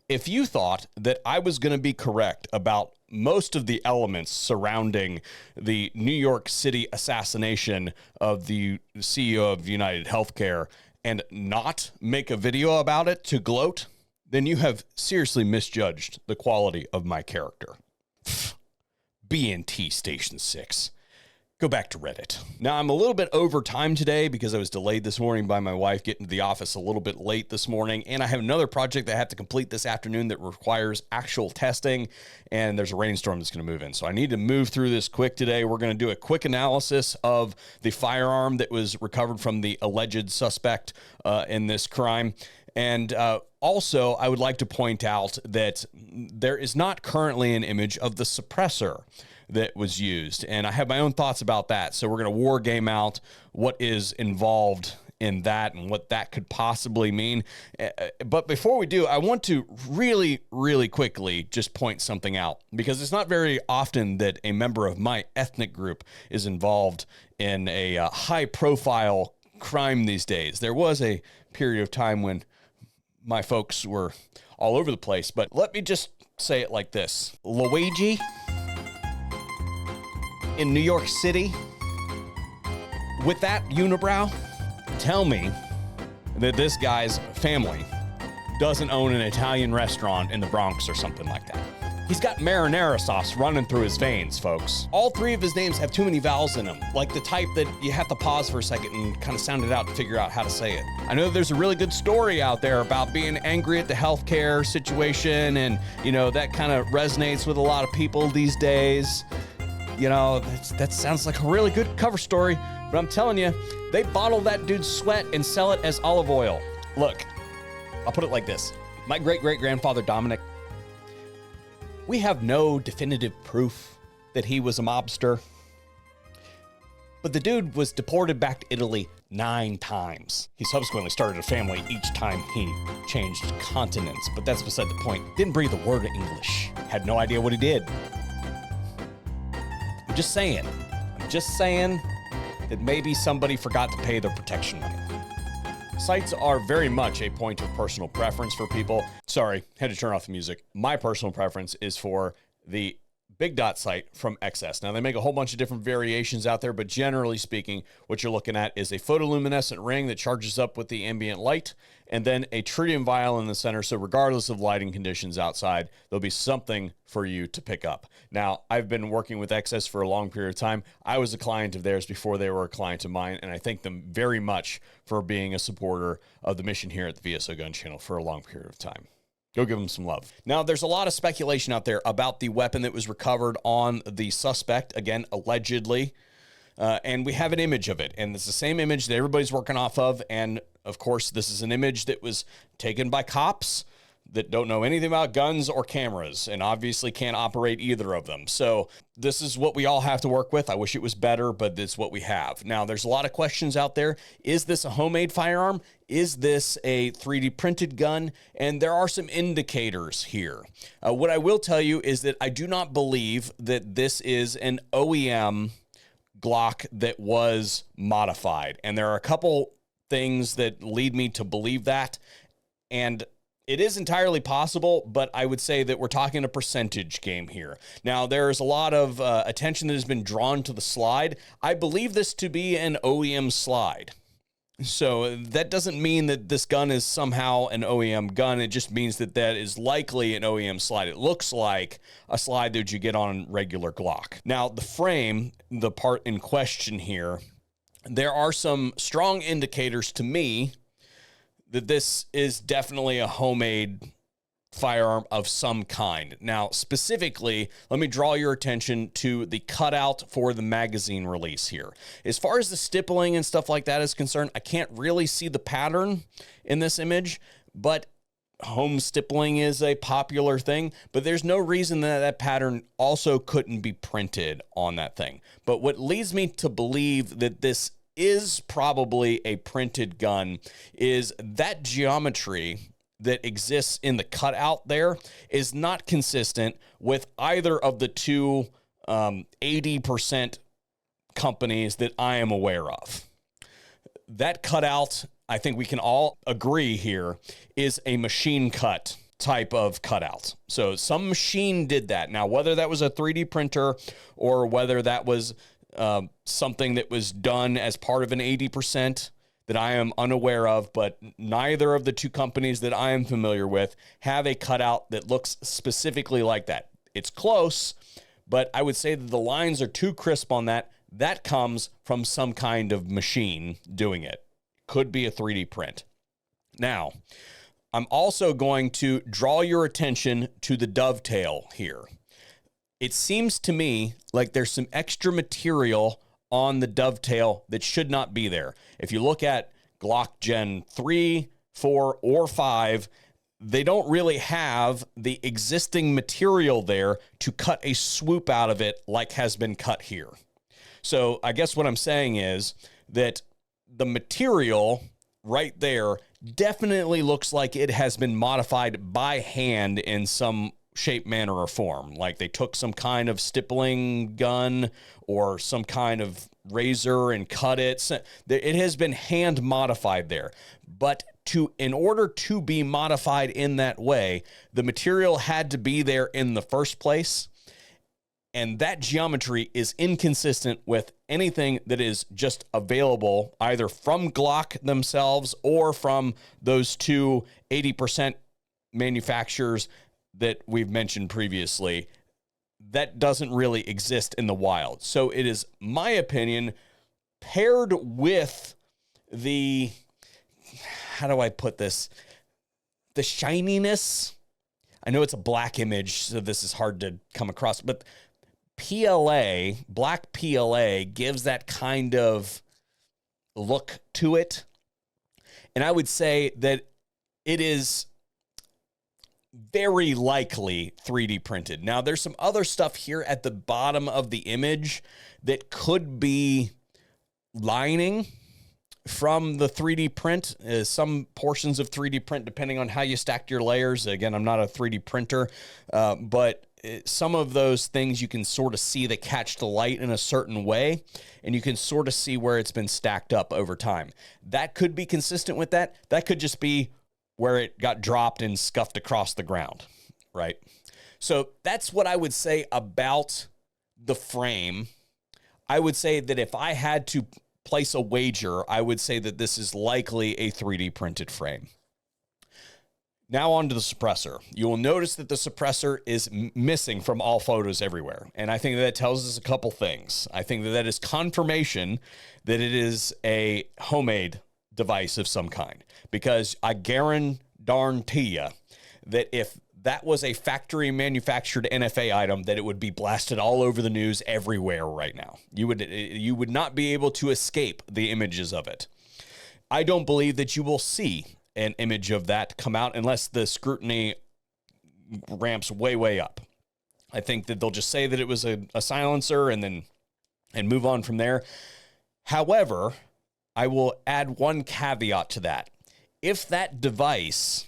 If you thought that I was going to be correct about most of the elements surrounding the New York City assassination of the CEO of United Healthcare and not make a video about it to gloat, then you have seriously misjudged the quality of my character. BNT Station 6. Go back to Reddit. Now, I'm a little bit over time today because I was delayed this morning by my wife getting to the office a little bit late this morning, and I have another project that I have to complete this afternoon that requires actual testing, and there's a rainstorm that's going to move in. So I need to move through this quick today. We're going to do a quick analysis of the firearm that was recovered from the alleged suspect in this crime. And also, I would like to point out that there is not currently an image of the suppressor that was used. And I have my own thoughts about that. So we're going to war game out what is involved in that and what that could possibly mean. But before we do, I want to really, really quickly just point something out, because it's not very often that a member of my ethnic group is involved in a high-profile crime these days. There was a period of time when my folks were all over the place, but let me just say it like this. Luigi in New York City with that unibrow, tell me that this guy's family doesn't own an Italian restaurant in the Bronx or something like that. He's got marinara sauce running through his veins, folks. All three of his names have too many vowels in them, like the type that you have to pause for a second and kind of sound it out to figure out how to say it. I know there's a really good story out there about being angry at the healthcare situation, and, you know, that kind of resonates with a lot of people these days. You know, that sounds like a really good cover story, but I'm telling you, they bottle that dude's sweat and sell it as olive oil. Look, I'll put it like this. My great-great-grandfather Dominic, we have no definitive proof that he was a mobster, but the dude was deported back to Italy 9 times. He subsequently started a family each time he changed continents, but that's beside the point. Didn't breathe a word of English. Had no idea what he did. I'm just saying that maybe somebody forgot to pay their protection money. Sites are very much a point of personal preference for people. Sorry, had to turn off the music. My personal preference is for the Big Dot site from XS. Now, they make a whole bunch of different variations out there, but generally speaking, what you're looking at is a photoluminescent ring that charges up with the ambient light, and then a tritium vial in the center. So regardless of lighting conditions outside, there'll be something for you to pick up. Now, I've been working with XS for a long period of time. I was a client of theirs before they were a client of mine, and I thank them very much for being a supporter of the mission here at the VSO Gun Channel for a long period of time. Go give them some love. Now, there's a lot of speculation out there about the weapon that was recovered on the suspect, again, allegedly, and we have an image of it, and it's the same image that everybody's working off of, and of course, this is an image that was taken by cops that don't know anything about guns or cameras, and obviously can't operate either of them. So this is what we all have to work with. I wish it was better, but it's what we have. Now, there's a lot of questions out there. Is this a homemade firearm? Is this a 3D printed gun? And there are some indicators here. What I will tell you is that I do not believe that this is an OEM Glock that was modified. And there are a couple things that lead me to believe that. And it is entirely possible, but I would say that we're talking a percentage game here. Now, there's a lot of attention that has been drawn to the slide. I believe this to be an OEM slide. So that doesn't mean that this gun is somehow an OEM gun. It just means that that is likely an OEM slide. It looks like a slide that you get on regular Glock. Now, the frame, the part in question here, there are some strong indicators to me that this is definitely a homemade firearm of some kind. Now, specifically, let me draw your attention to the cutout for the magazine release here. As far as the stippling and stuff like that is concerned, I can't really see the pattern in this image, but home stippling is a popular thing, but there's no reason that that pattern also couldn't be printed on that thing. But what leads me to believe that this is probably a printed gun is that geometry that exists in the cutout there is not consistent with either of the two 80% companies that I am aware of. That cutout, I think we can all agree here, is a machine cut type of cutout. So some machine did that. Now, whether that was a 3D printer or whether that was something that was done as part of an 80% that I am unaware of, but neither of the two companies that I am familiar with have a cutout that looks specifically like that. It's close, but I would say that the lines are too crisp on that. That comes from some kind of machine doing it. Could be a 3D print. Now, I'm also going to draw your attention to the dovetail here. It seems to me like there's some extra material on the dovetail that should not be there. If you look at Glock Gen 3, 4, or 5, they don't really have the existing material there to cut a swoop out of it like has been cut here. So I guess what I'm saying is that the material right there definitely looks like it has been modified by hand in some shape, manner, or form. Like they took some kind of stippling gun or some kind of razor and cut it. It has been hand modified there. But in order to be modified in that way, the material had to be there in the first place. And that geometry is inconsistent with anything that is just available either from Glock themselves or from those two 80% manufacturers that we've mentioned previously. That doesn't really exist in the wild. So it is my opinion, paired with the, how do I put this? The shininess. I know it's a black image, so this is hard to come across, but PLA, black PLA gives that kind of look to it. And I would say that it is very likely 3D printed. Now, there's some other stuff here at the bottom of the image that could be lining from the 3D print. Some portions of 3D print, depending on how you stack your layers. Again, I'm not a 3D printer, but some of those things you can sort of see that catch the light in a certain way, and you can sort of see where it's been stacked up over time. That could be consistent with that. That could just be where it got dropped and scuffed across the ground, right? So that's what I would say about the frame. I would say that if I had to place a wager, I would say that this is likely a 3D printed frame. Now on to the suppressor. You will notice that the suppressor is missing from all photos everywhere. And I think that tells us a couple things. I think that is confirmation that it is a homemade device of some kind. Because I guarantee you that if that was a factory manufactured NFA item, that it would be blasted all over the news everywhere right now. You would not be able to escape the images of it. I don't believe that you will see an image of that come out unless the scrutiny ramps way, way up. I think that they'll just say that it was a silencer and move on from there. However, I will add one caveat to that. If that device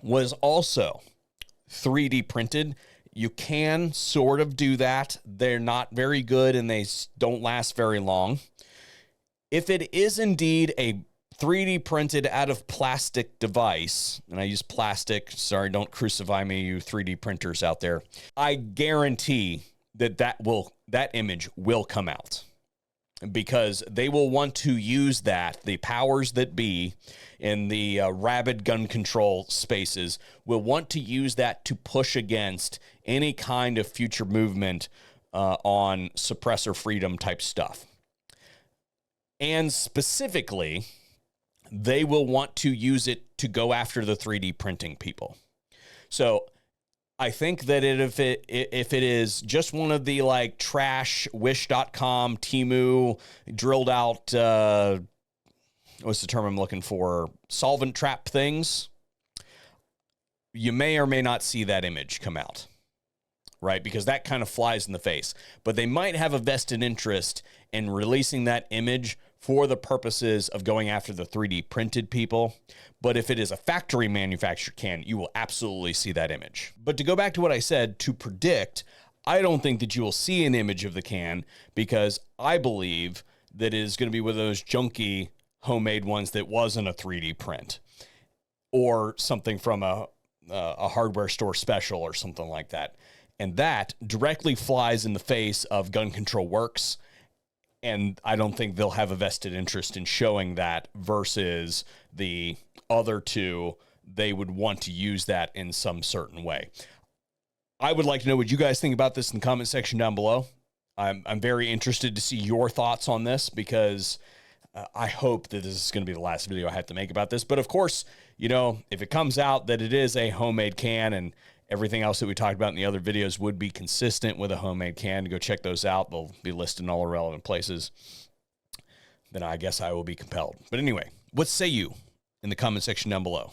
was also 3D printed, you can sort of do that. They're not very good and they don't last very long. If it is indeed a 3D printed out of plastic device, and I use plastic, sorry, don't crucify me, you 3D printers out there, I guarantee that image will come out, because they will want to use that. The powers that be in the rabid gun control spaces will want to use that to push against any kind of future movement on suppressor freedom type stuff. And specifically, they will want to use it to go after the 3D printing people. So I think that if it is just one of the like trash wish.com, Temu drilled out, what's the term I'm looking for? Solvent trap things, you may or may not see that image come out, right? Because that kind of flies in the face. But they might have a vested interest in releasing that image for the purposes of going after the 3D printed people. But if it is a factory manufactured can, you will absolutely see that image. But to go back to what I said, to predict, I don't think that you will see an image of the can, because I believe that it is going to be one of those junky homemade ones that wasn't a 3D print, or something from a a hardware store special or something like that. And that directly flies in the face of Gun Control Works. And I don't think they'll have a vested interest in showing that versus the other two. They would want to use that in some certain way. I would like to know what you guys think about this in the comment section down below. I'm very interested to see your thoughts on this because I hope that this is going to be the last video I have to make about this. But of course, you know, if it comes out that it is a homemade can and everything else that we talked about in the other videos would be consistent with a homemade can, go check those out. They'll be listed in all the relevant places. Then I guess I will be compelled. But anyway, what say you in the comment section down below?